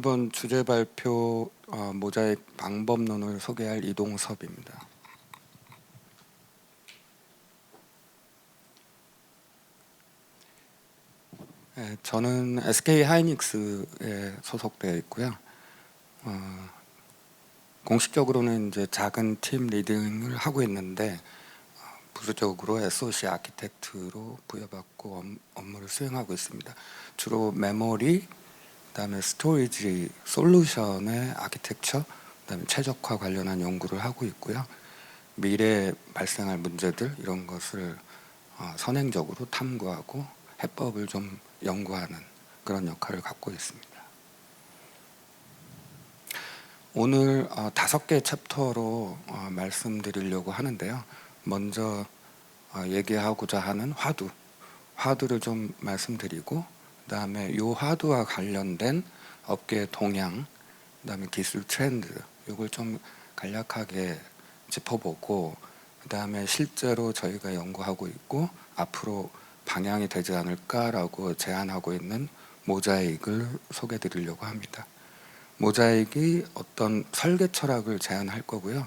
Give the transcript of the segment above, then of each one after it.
이번 주제 발표 모자익 방법론을 소개할 이동섭입니다. 네, 저는 SK 하이닉스에 소속되어 있고요. 공식적으로는 이제 작은 팀 리딩을 하고 있는데 부수적으로 SOC 아키텍트로 부여받고 업무를 수행하고 있습니다. 주로 메모리, 그다음에 스토리지 솔루션의 아키텍처, 그다음에 최적화 관련한 연구를 하고 있고요. 미래에 발생할 문제들 이런 것을 선행적으로 탐구하고 해법을 좀 연구하는 그런 역할을 갖고 있습니다. 오늘 5개 챕터로 말씀드리려고 하는데요. 먼저 얘기하고자 하는 화두를 좀 말씀드리고, 그 다음에 이 화두와 관련된 업계 동향, 그 다음에 기술 트렌드 이걸 좀 간략하게 짚어보고, 그 다음에 실제로 저희가 연구하고 있고 앞으로 방향이 되지 않을까라고 제안하고 있는 모자익을 소개해 드리려고 합니다. 모자익이 어떤 설계 철학을 제안할 거고요.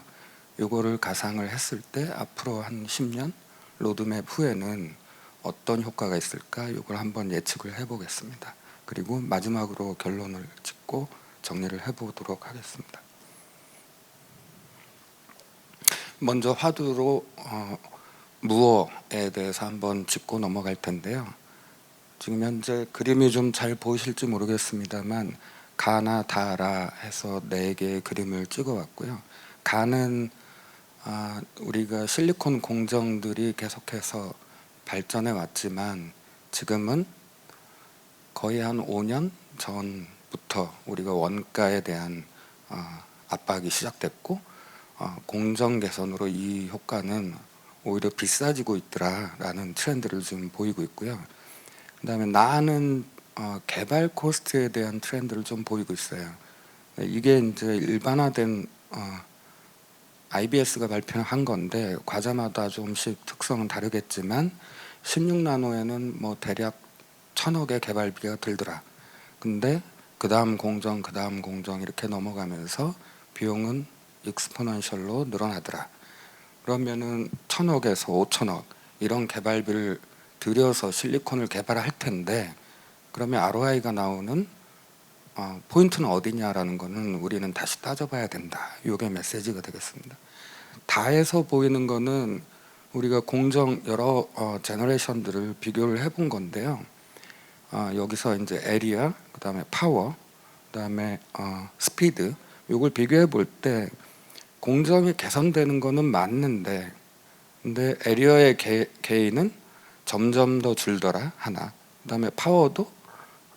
이거를 가상을 했을 때 앞으로 한 10년 로드맵 후에는 어떤 효과가 있을까 이걸 한번 예측을 해보겠습니다. 그리고 마지막으로 결론을 짓고 정리를 해보도록 하겠습니다. 먼저 화두로 무어에 대해서 한번 짚고 넘어갈 텐데요. 지금 현재 그림이 좀 잘 보이실지 모르겠습니다만 가나 다라 해서 4개의 그림을 찍어왔고요. 가는 우리가 실리콘 공정들이 계속해서 발전해 왔지만 지금은 거의 한 5년 전부터 우리가 원가에 대한 압박이 시작됐고 공정 개선으로 이 효과는 오히려 비싸지고 있더라라는 트렌드를 지금 보이고 있고요. 그 다음에 나는 개발 코스트에 대한 트렌드를 좀 보이고 있어요. 이게 이제 일반화된 IBS가 발표한 건데 과자마다 조금씩 특성은 다르겠지만 16나노에는 뭐 대략 1000억의 개발비가 들더라. 근데 그 다음 공정 이렇게 넘어가면서 비용은 익스포넨셜로 늘어나더라. 그러면은 1000억에서 5000억 이런 개발비를 들여서 실리콘을 개발할 텐데 그러면 ROI가 나오는 포인트는 어디냐라는 거는 우리는 다시 따져봐야 된다. 이게 메시지가 되겠습니다. 다에서 보이는 거는 우리가 공정 여러 제너레이션들을 비교를 해본 건데요. 여기서 이제 에리아, 그 다음에 파워, 그 다음에 스피드 이걸 비교해 볼 때 공정이 개선되는 거는 맞는데 근데 에리어의 게인은 점점 더 줄더라 하나. 그 다음에 파워도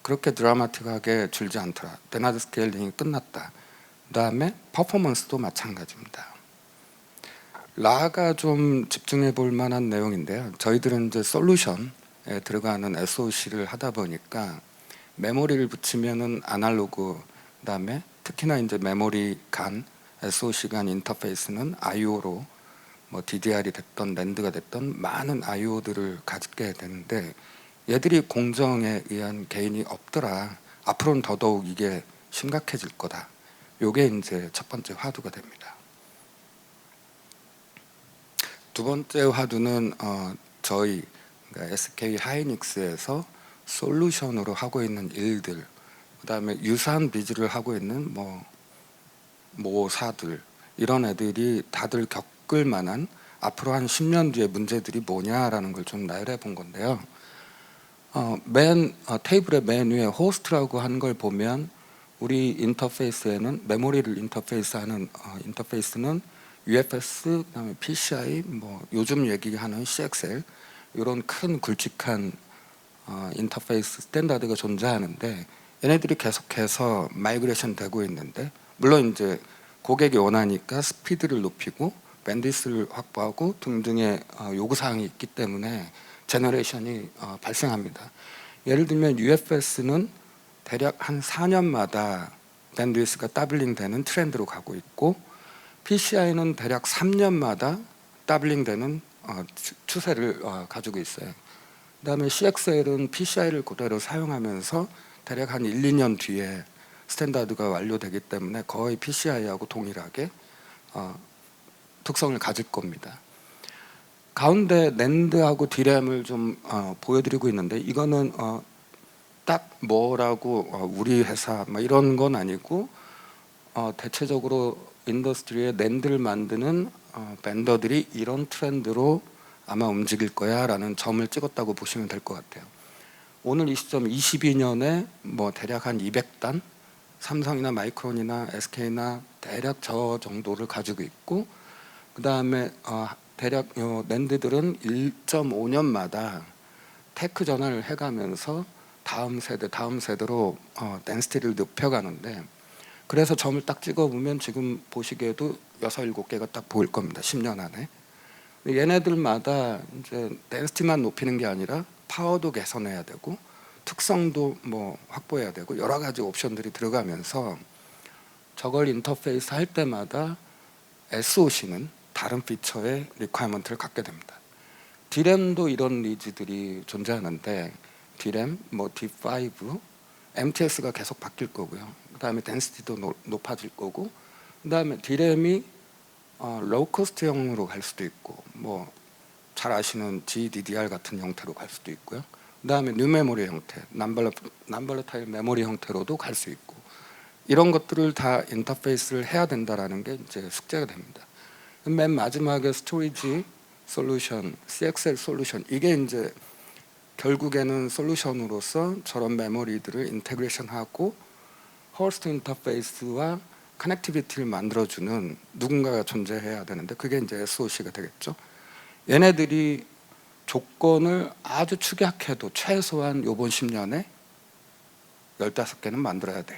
그렇게 드라마틱하게 줄지 않더라. 데나드 스케일링이 끝났다. 그 다음에 퍼포먼스도 마찬가지입니다. 라가 좀 집중해 볼 만한 내용인데요. 저희들은 이제 솔루션에 들어가는 SOC를 하다 보니까 메모리를 붙이면은 아날로그, 그 다음에 특히나 이제 메모리 간 SOC 간 인터페이스는 IO로 뭐 DDR이 됐던 랜드가 됐던 많은 IO들을 가지게 되는데 얘들이 공정에 의한 개인이 없더라. 앞으로는 더더욱 이게 심각해질 거다. 요게 이제 첫 번째 화두가 됩니다. 두 번째 화두는 저희 그러니까 SK 하이닉스에서 솔루션으로 하고 있는 일들, 그 다음에 유사한 비즈를 하고 있는 모사들 이런 애들이 다들 겪을 만한 앞으로 한 10년 뒤에 문제들이 뭐냐라는 걸 좀 나열해 본 건데요. 테이블의 맨 위에 호스트라고 한 걸 보면 우리 인터페이스에는 메모리를 인터페이스하는 인터페이스는 UFS, 그다음에 PCI, 뭐 요즘 얘기하는 CXL 이런 큰 굵직한 인터페이스 스탠다드가 존재하는데 얘네들이 계속해서 마이그레이션 되고 있는데 물론 이제 고객이 원하니까 스피드를 높이고 밴드위스를 확보하고 등등의 요구사항이 있기 때문에 제너레이션이 발생합니다. 예를 들면 UFS는 대략 한 4년마다 밴드위스가 더블링 되는 트렌드로 가고 있고 PCI는 대략 3년마다 더블링 되는 추세를 가지고 있어요. 그 다음에 CXL은 PCI를 그대로 사용하면서 대략 한 1, 2년 뒤에 스탠다드가 완료되기 때문에 거의 PCI하고 동일하게 특성을 가질 겁니다. 가운데 낸드하고 디램을 좀 보여드리고 있는데 이거는 딱 뭐라고 우리 회사 뭐 이런 건 아니고 대체적으로 인더스트리에 낸드를 만드는 벤더들이 이런 트렌드로 아마 움직일 거야 라는 점을 찍었다고 보시면 될 것 같아요. 오늘 이 시점 22년에 뭐 대략 한 200단 삼성이나 마이크론이나 SK나 대략 저 정도를 가지고 있고, 그 다음에 대략 낸드들은 1.5년마다 테크 전환을 해가면서 다음 세대로 덴시티를 높여가는데, 그래서 점을 딱 찍어보면 지금 보시기에도 6, 7개가 딱 보일 겁니다. 10년 안에. 얘네들마다 이제 덴시티만 높이는 게 아니라 파워도 개선해야 되고 특성도 뭐 확보해야 되고 여러 가지 옵션들이 들어가면서 저걸 인터페이스 할 때마다 SoC는 다른 피처의 리퀘어먼트를 갖게 됩니다. 디램도 이런 니즈들이 존재하는데 디램, 뭐 D5, MTS가 계속 바뀔 거고요. 그 다음에 덴시티도 높아질 거고, 그 다음에 디램이 로우코스트형으로 갈 수도 있고, 뭐 잘 아시는 GDDR 같은 형태로 갈 수도 있고요. 그 다음에 뉴 메모리 형태, 남벌러타일 메모리 형태로도 갈 수 있고, 이런 것들을 다 인터페이스를 해야 된다라는 게 이제 숙제가 됩니다. 맨 마지막에 스토리지 솔루션, CXL 솔루션, 이게 이제 결국에는 솔루션으로서 저런 메모리들을 인테그레이션하고 호스트 인터페이스와 커넥티비티를 만들어주는 누군가가 존재해야 되는데 그게 이제 SoC가 되겠죠. 얘네들이 조건을 아주 축약해도 최소한 요번 10년에 15개는 만들어야 돼.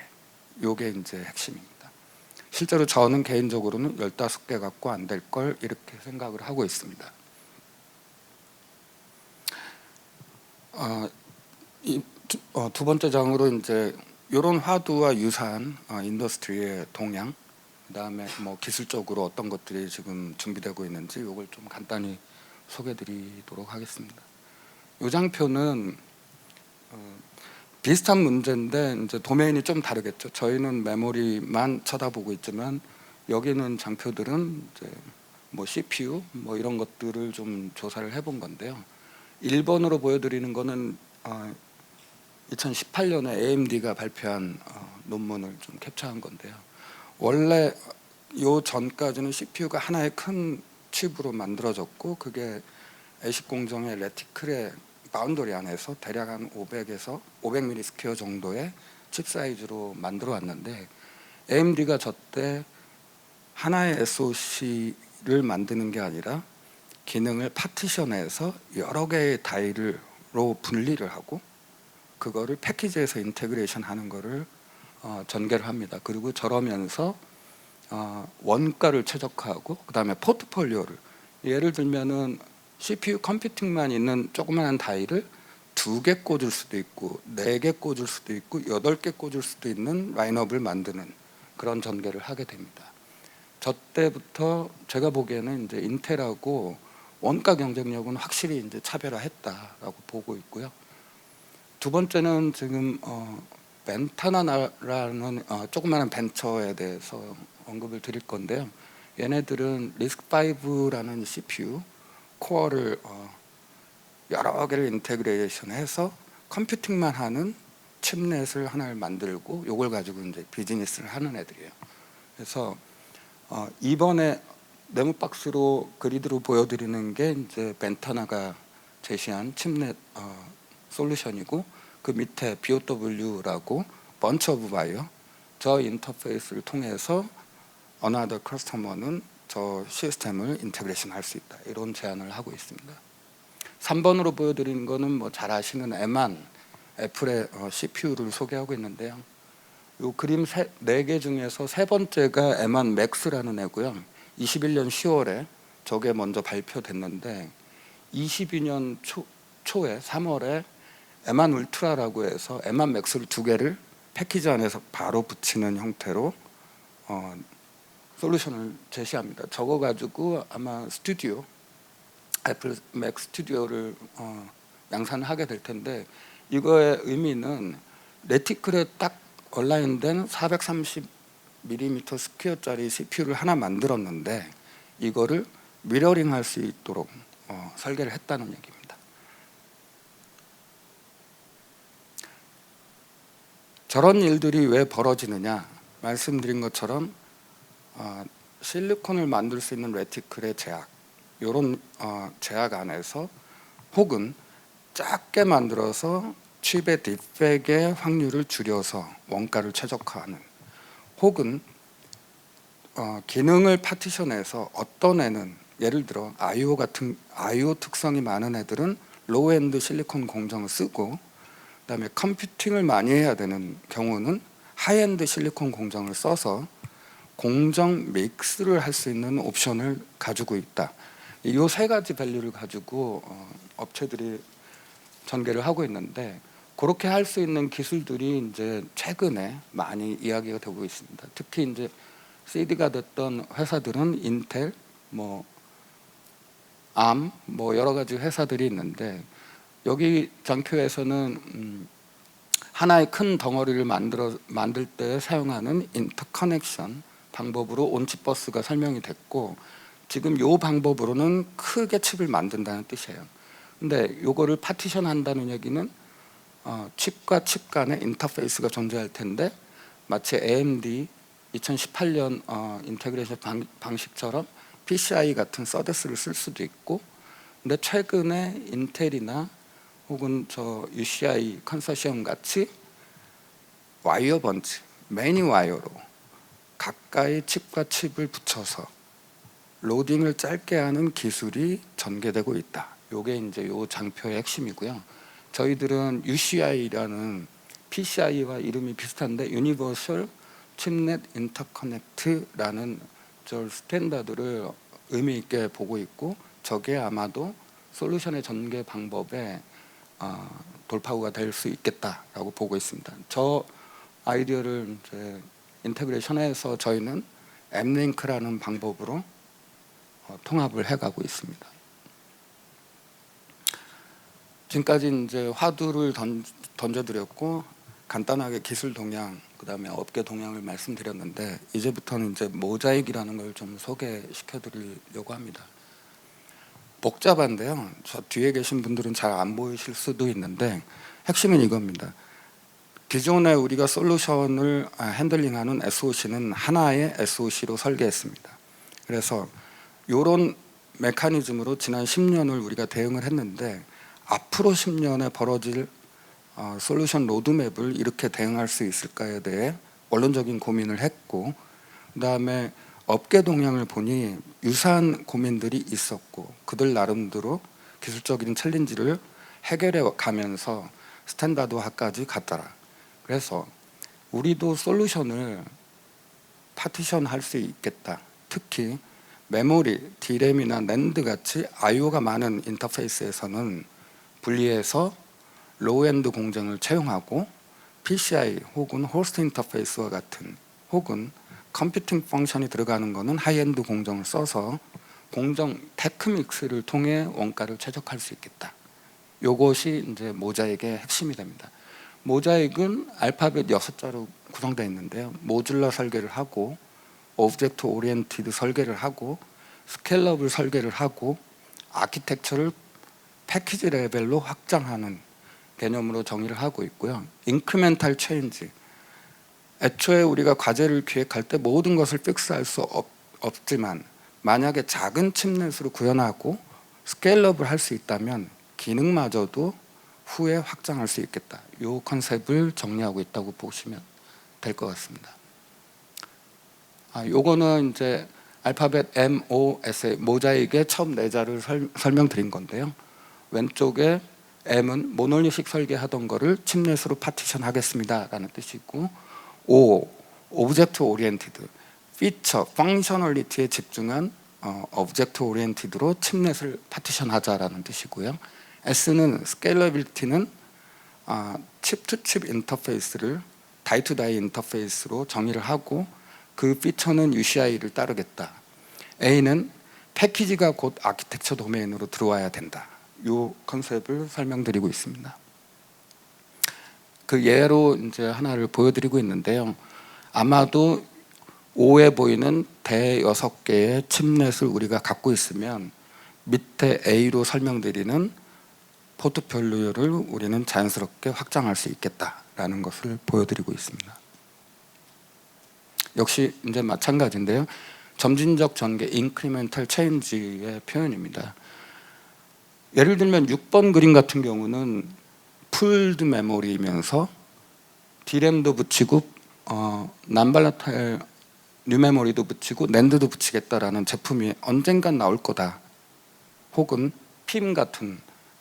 요게 이제 핵심입니다. 실제로 저는 개인적으로는 15개 갖고 안 될 걸 이렇게 생각을 하고 있습니다. 두 번째 장으로 이제 이런 화두와 유사한 인더스트리의 동향, 그다음에 뭐 기술적으로 어떤 것들이 지금 준비되고 있는지 이걸 좀 간단히 소개드리도록 하겠습니다. 이 장표는 비슷한 문제인데 이제 도메인이 좀 다르겠죠. 저희는 메모리만 쳐다보고 있지만 여기는 장표들은 이제 뭐 CPU 뭐 이런 것들을 좀 조사를 해본 건데요. 1번으로 보여드리는 거는 2018년에 AMD가 발표한 논문을 좀 캡처한 건데요. 원래 요 전까지는 CPU가 하나의 큰 칩으로 만들어졌고 그게 애식 공정의 레티클의 바운더리 안에서 대략 한 500에서 500mm 스퀘어 정도의 칩 사이즈로 만들어 왔는데 AMD가 저때 하나의 SoC를 만드는 게 아니라 기능을 파티션해서 여러 개의 다이로 분리를 하고 그거를 패키지에서 인테그레이션 하는 거를 전개를 합니다. 그리고 저러면서 원가를 최적화하고 그 다음에 포트폴리오를, 예를 들면은 CPU 컴퓨팅만 있는 조그마한 다이를 2개 꽂을 수도 있고 4개 꽂을 수도 있고 8개 꽂을 수도 있는 라인업을 만드는 그런 전개를 하게 됩니다. 저 때부터 제가 보기에는 이제 인텔하고 원가 경쟁력은 확실히 이제 차별화했다라고 보고 있고요. 두 번째는 지금 벤타나라는 조그마한 벤처에 대해서 언급을 드릴 건데요. 얘네들은 리스크5라는 CPU 코어를 여러 개를 인테그레이션해서 컴퓨팅만 하는 칩넷을 하나를 만들고 이걸 가지고 이제 비즈니스를 하는 애들이에요. 그래서 이번에 네모박스로 그리드로 보여드리는 게 이제 벤타나가 제시한 칩넷 솔루션이고 그 밑에 BOW라고 번치 오브 바이어 저 인터페이스를 통해서 어나더 커스터머는 저 시스템을 인테그레이션 할 수 있다, 이런 제안을 하고 있습니다. 3번으로 보여드리는 거는 뭐 잘 아시는 M1 애플의 CPU를 소개하고 있는데요. 이 그림 4개 중에서 세 번째가 M1 맥스라는 애고요. 21년 10월에 저게 먼저 발표됐는데 22년 초에 3월에 M1 울트라라고 해서 M1 맥스를 2개를 패키지 안에서 바로 붙이는 형태로 솔루션을 제시합니다. 저거 가지고 아마 스튜디오, 애플 맥 스튜디오를 양산하게 될 텐데 이거의 의미는 레티클에 딱 얼라인된 430mm 스퀘어짜리 CPU를 하나 만들었는데 이거를 미러링 할 수 있도록 설계를 했다는 얘기입니다. 저런 일들이 왜 벌어지느냐, 말씀드린 것처럼 실리콘을 만들 수 있는 레티클의 제약, 이런 제약 안에서 혹은 작게 만들어서 칩의 디펙의 확률을 줄여서 원가를 최적화하는, 혹은 기능을 파티션해서 어떤 애는, 예를 들어 IO 특성이 많은 애들은 로우엔드 실리콘 공정을 쓰고, 그다음에 컴퓨팅을 많이 해야 되는 경우는 하이엔드 실리콘 공정을 써서 공정 믹스를 할 수 있는 옵션을 가지고 있다. 이 세 가지 밸류를 가지고 업체들이 전개를 하고 있는데, 그렇게 할 수 있는 기술들이 이제 최근에 많이 이야기가 되고 있습니다. 특히 이제 CD가 됐던 회사들은 인텔, 암, 여러 가지 회사들이 있는데, 여기 장표에서는 하나의 큰 덩어리를 만들 때 사용하는 인터커넥션 방법으로 온칩 버스가 설명이 됐고, 지금 이 방법으로는 크게 칩을 만든다는 뜻이에요. 근데 이거를 파티션 한다는 얘기는 칩과 칩 간의 인터페이스가 존재할 텐데, 마치 AMD 2018년 인테그레이션 방식처럼 PCI 같은 서데스를 쓸 수도 있고, 근데 최근에 인텔이나 혹은 UCI 컨소시엄 같이 와이어 번치, 매니 와이어로 가까이 칩과 칩을 붙여서 로딩을 짧게 하는 기술이 전개되고 있다. 요게 이제 요 장표의 핵심이고요. 저희들은 UCI라는 PCI와 이름이 비슷한데 유니버설 칩넷 인터커넥트라는 스탠다드를 의미 있게 보고 있고, 저게 아마도 솔루션의 전개 방법에 돌파구가 될 수 있겠다라고 보고 있습니다. 저 아이디어를 이제 인테그레이션해서 저희는 M링크라는 방법으로 통합을 해가고 있습니다. 지금까지 이제 화두를 던져드렸고, 간단하게 기술 동향, 그다음에 업계 동향을 말씀드렸는데, 이제부터는 이제 모자익이라는 걸 좀 소개시켜드리려고 합니다. 복잡한데요. 저 뒤에 계신 분들은 잘 안 보이실 수도 있는데, 핵심은 이겁니다. 기존에 우리가 솔루션을 핸들링하는 SOC는 하나의 SOC로 설계했습니다. 그래서 이런 메커니즘으로 지난 10년을 우리가 대응을 했는데, 앞으로 10년에 벌어질 솔루션 로드맵을 이렇게 대응할 수 있을까에 대해 원론적인 고민을 했고, 그 다음에 업계 동향을 보니 유사한 고민들이 있었고, 그들 나름대로 기술적인 챌린지를 해결해 가면서 스탠다드화까지 갔더라. 그래서 우리도 솔루션을 파티션 할 수 있겠다. 특히 메모리, D램이나 낸드 같이 IO가 많은 인터페이스에서는 분리해서 로우엔드 공정을 채용하고, PCI 혹은 호스트 인터페이스와 같은, 혹은 컴퓨팅 펑션이 들어가는 것은 하이엔드 공정을 써서 공정 테크 믹스를 통해 원가를 최적화할 수 있겠다. 이것이 이제 모자익의 핵심이 됩니다. 모자익은 알파벳 6자로 구성되어 있는데요. 모듈러 설계를 하고, 오브젝트 오리엔티드 설계를 하고, 스케일러블 설계를 하고, 아키텍처를 패키지 레벨로 확장하는 개념으로 정의를 하고 있고요. 인크리멘탈 체인지, 애초에 우리가 과제를 기획할 때 모든 것을 픽스할 수 없지만, 만약에 작은 칩넷으로 구현하고 스케일러블 할 수 있다면 기능마저도 후에 확장할 수 있겠다. 이 컨셉을 정리하고 있다고 보시면 될 것 같습니다. 요거는 이제 알파벳 MOSA 모자익의 처음 4자를 설명드린 건데요. 왼쪽에 M은 모놀리식 설계하던 거를 칩넷으로 파티션 하겠습니다 라는 뜻이고, O, 오브젝트 오리엔티드, 피처, 펑셔널리티에 집중한 오브젝트 오리엔티드로 칩넷을 파티션 하자라는 뜻이고요. S는 스케일러빌리티는 칩 투 칩 인터페이스를 다이 투 다이 인터페이스로 정의를 하고, 그 피처는 UCI를 따르겠다. A는 패키지가 곧 아키텍처 도메인으로 들어와야 된다. 이 컨셉을 설명드리고 있습니다. 그 예로 이제 하나를 보여드리고 있는데요. 아마도 O에 보이는 대 6개의 칩넷을 우리가 갖고 있으면 밑에 A로 설명드리는 포트폴리오를 우리는 자연스럽게 확장할 수 있겠다라는 것을 보여드리고 있습니다. 역시 이제 마찬가지인데요. 점진적 전개, incremental change의 표현입니다. 예를 들면 6번 그림 같은 경우는 풀드 메모리이면서 D램도 붙이고 난발라타일 뉴메모리도 붙이고 낸드도 붙이겠다라는 제품이 언젠간 나올 거다. 혹은 PIM 같은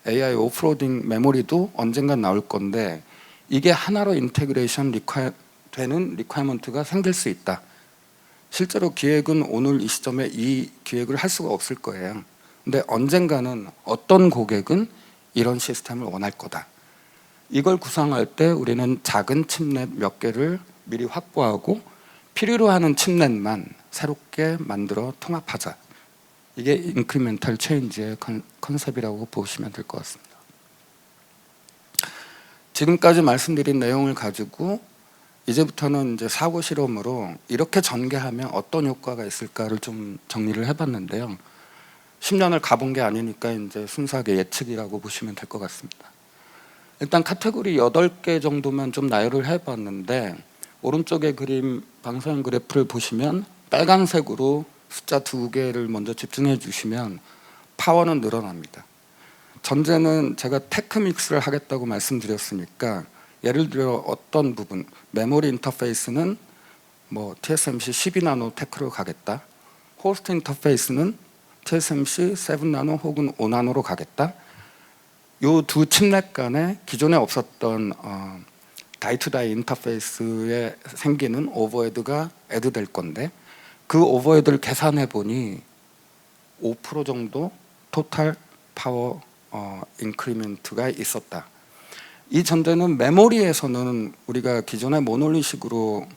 AI 오프로딩 메모리도 언젠간 나올 건데 이게 하나로 인테그레이션 되는 리퀘어먼트가 생길 수 있다. 실제로 기획은 오늘 이 시점에 이 기획을 할 수가 없을 거예요. 근데 언젠가는 어떤 고객은 이런 시스템을 원할 거다. 이걸 구상할 때 우리는 작은 칩넷 몇 개를 미리 확보하고 필요로 하는 칩넷만 새롭게 만들어 통합하자. 이게 인크리멘탈 체인지의 컨셉이라고 보시면 될 것 같습니다. 지금까지 말씀드린 내용을 가지고 이제부터는 이제 사고 실험으로 이렇게 전개하면 어떤 효과가 있을까를 좀 정리를 해봤는데요. 10년을 가본 게 아니니까 이제 순수하게 예측이라고 보시면 될 것 같습니다. 일단 카테고리 8개 정도만 좀 나열을 해봤는데 오른쪽의 그림 방사형 그래프를 보시면 빨간색으로 숫자 2개를 먼저 집중해 주시면 파워는 늘어납니다. 전제는 제가 테크 믹스를 하겠다고 말씀드렸으니까 예를 들어 어떤 부분 메모리 인터페이스는 뭐 TSMC 12나노 테크로 가겠다. 호스트 인터페이스는 TSMC 7나노 혹은 5나노로 가겠다. 요 두 칩넷 간에 기존에 없었던 다이 투 다이 인터페이스에 생기는 오버헤드가 애드될 건데 그 오버헤드를 계산해 보니 5% 정도 토탈 파워 인크리멘트가 있었다. 이 전제는 메모리에서는 우리가 기존에 모놀리식으로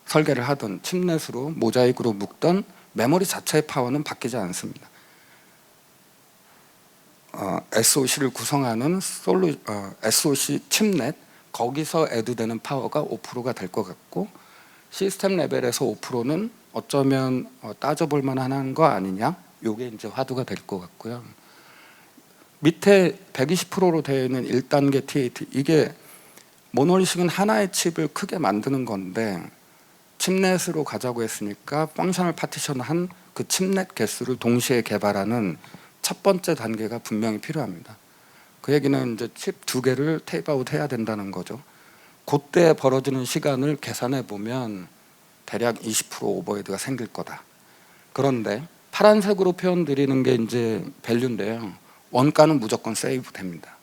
설계를 하던 칩넷으로 모자이크로 묶던 메모리 자체의 파워는 바뀌지 않습니다. SOC를 구성하는 SOC 칩넷 거기서 애드되는 파워가 5%가 될 것 같고 시스템 레벨에서 5%는 어쩌면 따져볼 만한 거 아니냐? 이게 이제 화두가 될 것 같고요. 밑에 120%로 되어 있는 1단계 T8 이게 모놀리식은 하나의 칩을 크게 만드는 건데 칩넷으로 가자고 했으니까 펑셔널 파티션한 그 칩넷 개수를 동시에 개발하는 첫 번째 단계가 분명히 필요합니다. 그 얘기는 이제 칩 2개를 테이프아웃 해야 된다는 거죠. 그때 벌어지는 시간을 계산해 보면 대략 20% 오버헤드가 생길 거다. 그런데 파란색으로 표현드리는 게 이제 밸류인데요. 원가는 무조건 세이브 됩니다.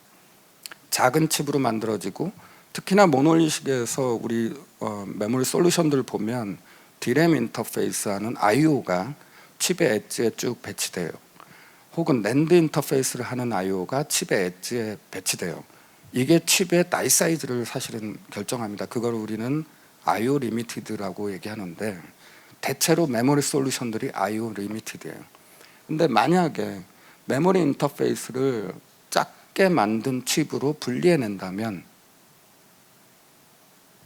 작은 칩으로 만들어지고 특히나 모놀리식에서 우리 메모리 솔루션들 보면 D램 인터페이스하는 I/O가 칩의 엣지에 쭉 배치돼요. 혹은 낸드 인터페이스를 하는 I/O가 칩의 엣지에 배치돼요. 이게 칩의 나이 사이즈를 사실은 결정합니다. 그걸 우리는 I/O 리미티드라고 얘기하는데 대체로 메모리 솔루션들이 I/O 리미티드예요. 근데 만약에 메모리 인터페이스를 작게 만든 칩으로 분리해낸다면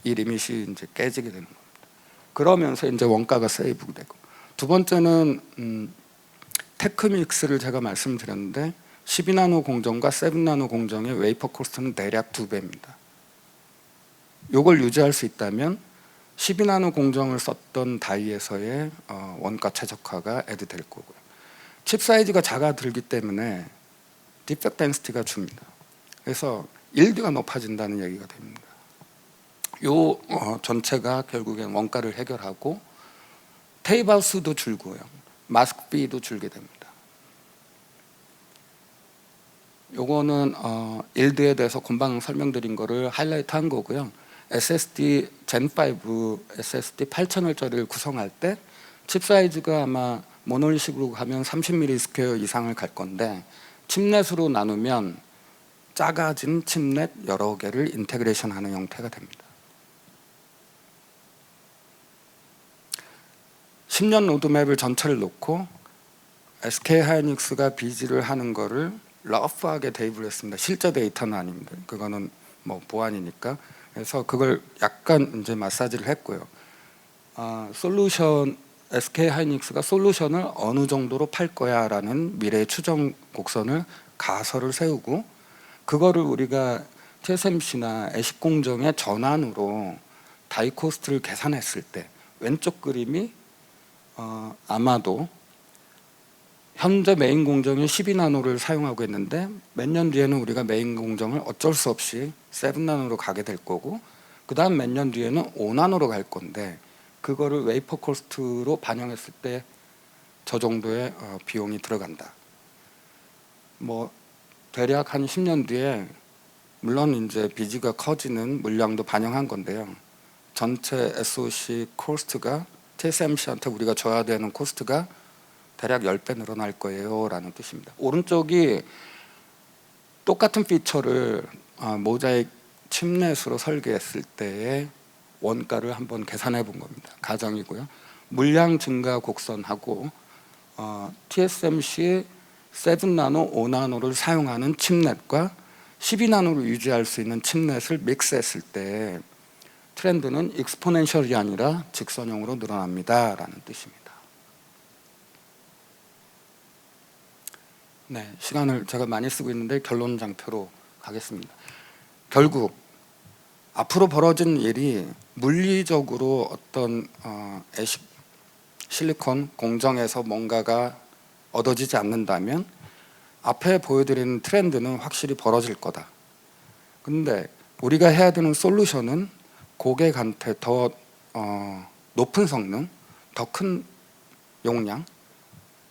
이 리밋이 이제 깨지게 되는 겁니다. 그러면서 이제 원가가 세이브 되고 두 번째는 테크믹스를 제가 말씀드렸는데 12나노 공정과 7나노 공정의 웨이퍼 코스트는 대략 2배입니다. 이걸 유지할 수 있다면 12나노 공정을 썼던 다이에서의 원가 최적화가 애드될 거고요. 칩 사이즈가 작아들기 때문에 디펙트 덴시티가 줍니다. 그래서 일드가 높아진다는 얘기가 됩니다. 요 전체가 결국엔 원가를 해결하고 테이프아웃 수도 줄고요. 마스크비도 줄게 됩니다. 요거는 일드에 대해서 금방 설명드린 거를 하이라이트 한 거고요. SSD 젠5 SSD 8000H짜리를 구성할 때 칩 사이즈가 아마 모놀리식으로 가면 30mm 스퀘어 이상을 갈 건데 칩넷으로 나누면 작아진 칩넷 여러 개를 인테그레이션하는 형태가 됩니다. 10년 로드맵을 전체를 놓고 SK 하이닉스가 비즈를 하는 거를 러프하게 대입을 했습니다. 실제 데이터는 아닙니다. 그거는 뭐 보안이니까. 그래서 그걸 약간 이제 마사지를 했고요. 솔루션 SK 하이닉스가 솔루션을 어느 정도로 팔 거야라는 미래 추정 곡선을 가설을 세우고 그거를 우리가 TSMC나 애식 공정의 전환으로 다이 코스트를 계산했을 때 왼쪽 그림이 아마도 현재 메인 공정이 12나노를 사용하고 있는데 몇 년 뒤에는 우리가 메인 공정을 어쩔 수 없이 7나노로 가게 될 거고 그 다음 몇 년 뒤에는 5나노로 갈 건데 그거를 웨이퍼 코스트로 반영했을 때 저 정도의 비용이 들어간다. 뭐 대략 한 10년 뒤에 물론 이제 비지가 커지는 물량도 반영한 건데요. 전체 SOC 코스트가 TSMC한테 우리가 줘야 되는 코스트가 대략 10배 늘어날 거예요 라는 뜻입니다. 오른쪽이 똑같은 피처를 모자익 칩넷으로 설계했을 때의 원가를 한번 계산해 본 겁니다. 가정이고요. 물량 증가 곡선하고 TSMC 7나노, 5나노를 사용하는 칩넷과 12나노를 유지할 수 있는 칩넷을 믹스했을 때 트렌드는 익스포넨셜이 아니라 직선형으로 늘어납니다 라는 뜻입니다. 네, 시간을 제가 많이 쓰고 있는데 결론 장표로 가겠습니다. 결국 앞으로 벌어진 일이 물리적으로 어떤 애식 실리콘 공정에서 뭔가가 얻어지지 않는다면 앞에 보여드리는 트렌드는 확실히 벌어질 거다. 근데 우리가 해야 되는 솔루션은 고객한테 더 높은 성능, 더 큰 용량,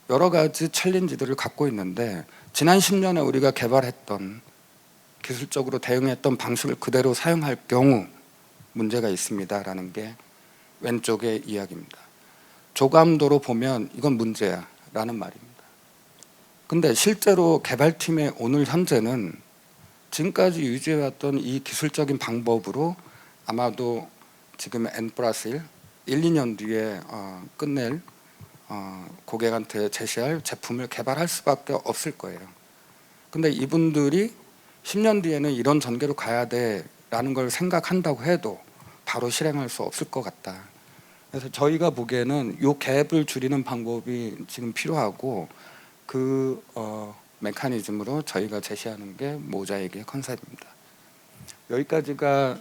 여러 가지 챌린지들을 갖고 있는데 지난 10년에 우리가 개발했던 기술적으로 대응했던 방식을 그대로 사용할 경우 문제가 있습니다라는 게 왼쪽의 이야기입니다. 조감도로 보면 이건 문제야 라는 말입니다. 근데 실제로 개발팀의 오늘 현재는 지금까지 유지해왔던 이 기술적인 방법으로 아마도 지금 N+1, 2년 뒤에 끝낼 고객한테 제시할 제품을 개발할 수밖에 없을 거예요. 근데 이분들이 10년 뒤에는 이런 전개로 가야 돼라는 걸 생각한다고 해도 바로 실행할 수 없을 것 같다. 그래서 저희가 보기에는 이 갭을 줄이는 방법이 지금 필요하고 그 메커니즘으로 저희가 제시하는 게 모자익의 컨셉입니다. 여기까지가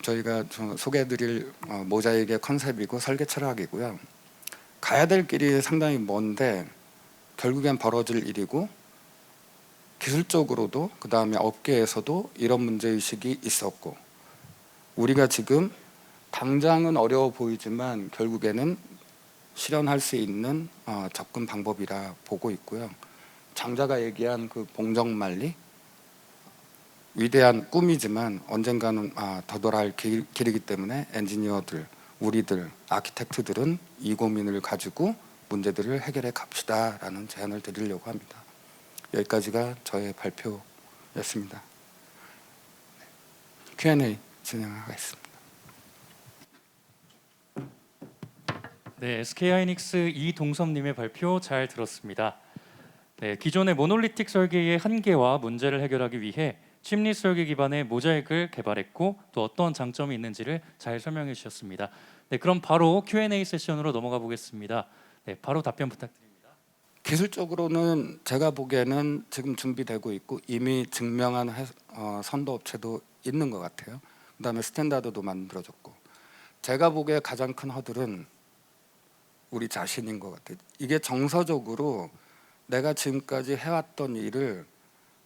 저희가 소개해드릴 모자익의 컨셉이고 설계 철학이고요. 가야 될 길이 상당히 먼데 결국엔 벌어질 일이고 기술적으로도 그 다음에 업계에서도 이런 문제의식이 있었고 우리가 지금 당장은 어려워 보이지만 결국에는 실현할 수 있는 접근 방법이라 보고 있고요. 장자가 얘기한 그 봉정만리 위대한 꿈이지만 언젠가는 더돌아갈 길이기 때문에 엔지니어들, 우리들, 아키텍트들은 이 고민을 가지고 문제들을 해결해 갑시다라는 제안을 드리려고 합니다. 여기까지가 저의 발표였습니다. Q&A 진행하겠습니다. 네, SK하이닉스 이동섭님의 발표 잘 들었습니다. 네, 기존의 모놀리틱 설계의 한계와 문제를 해결하기 위해 칩릿 설계 기반의 모자익을 개발했고 또 어떤 장점이 있는지를 잘 설명해 주셨습니다. 네, 그럼 바로 Q&A 세션으로 넘어가 보겠습니다. 네, 바로 답변 부탁드립니다. 기술적으로는 제가 보기에는 지금 준비되고 있고 이미 증명한 선도 업체도 있는 것 같아요. 그다음에 스탠다드도 만들어졌고 제가 보기에 가장 큰 허들은 우리 자신인 것 같아요. 이게 정서적으로 내가 지금까지 해왔던 일을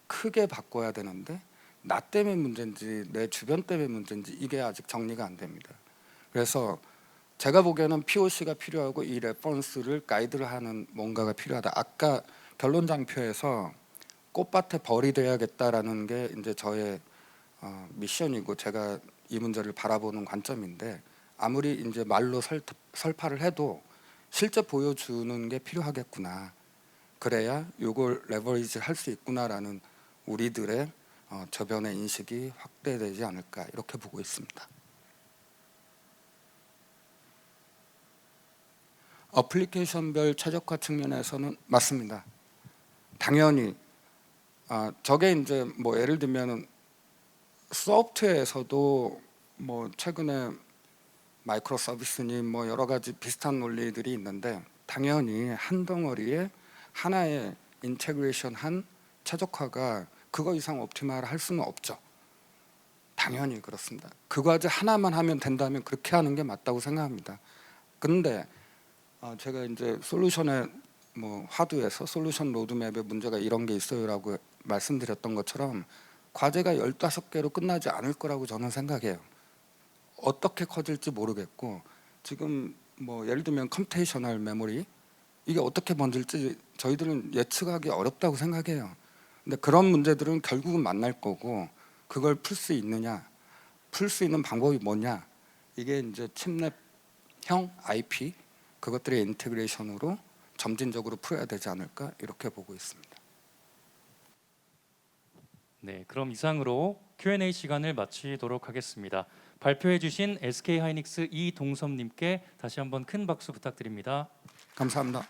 크게 바꿔야 되는데 나 때문에 문제인지 내 주변 때문에 문제인지 이게 아직 정리가 안 됩니다. 그래서 제가 보기에는 POC가 필요하고 이 레퍼런스를 가이드를 하는 뭔가가 필요하다. 아까 결론 장표에서 꽃밭에 벌이 돼야겠다라는 게 이제 저의 미션이고 제가 이 문제를 바라보는 관점인데 아무리 이제 말로 설파를 해도 실제 보여주는 게 필요하겠구나. 그래야 이걸 레버리지 할 수 있구나라는 우리들의 저변의 인식이 확대되지 않을까 이렇게 보고 있습니다. 어플리케이션별 최적화 측면에서는 맞습니다. 당연히 저게 이제 뭐 예를 들면은 소프트웨어에서도 뭐 최근에 마이크로 서비스니 뭐 여러 가지 비슷한 논리들이 있는데 당연히 한 덩어리에 하나의 인테그레이션한 최적화가 그거 이상 옵티마를 할 수는 없죠. 당연히 그렇습니다. 그 과제 하나만 하면 된다면 그렇게 하는 게 맞다고 생각합니다. 근데 제가 이제 솔루션에 뭐 화두에서 솔루션 로드맵에 문제가 이런 게 있어요라고 말씀드렸던 것처럼 과제가 15개로 끝나지 않을 거라고 저는 생각해요. 어떻게 커질지 모르겠고 지금 뭐 예를 들면 컴퓨테이셔널 메모리 이게 어떻게 번질지 저희들은 예측하기 어렵다고 생각해요. 근데 그런 문제들은 결국은 만날 거고 그걸 풀 수 있느냐, 풀 수 있는 방법이 뭐냐 이게 이제 칩랩형 IP 그것들의 인테그레이션으로 점진적으로 풀어야 되지 않을까 이렇게 보고 있습니다. 네, 그럼 이상으로 Q&A 시간을 마치도록 하겠습니다. 발표해주신 SK 하이닉스 이동섭님께 다시 한번 큰 박수 부탁드립니다. 감사합니다.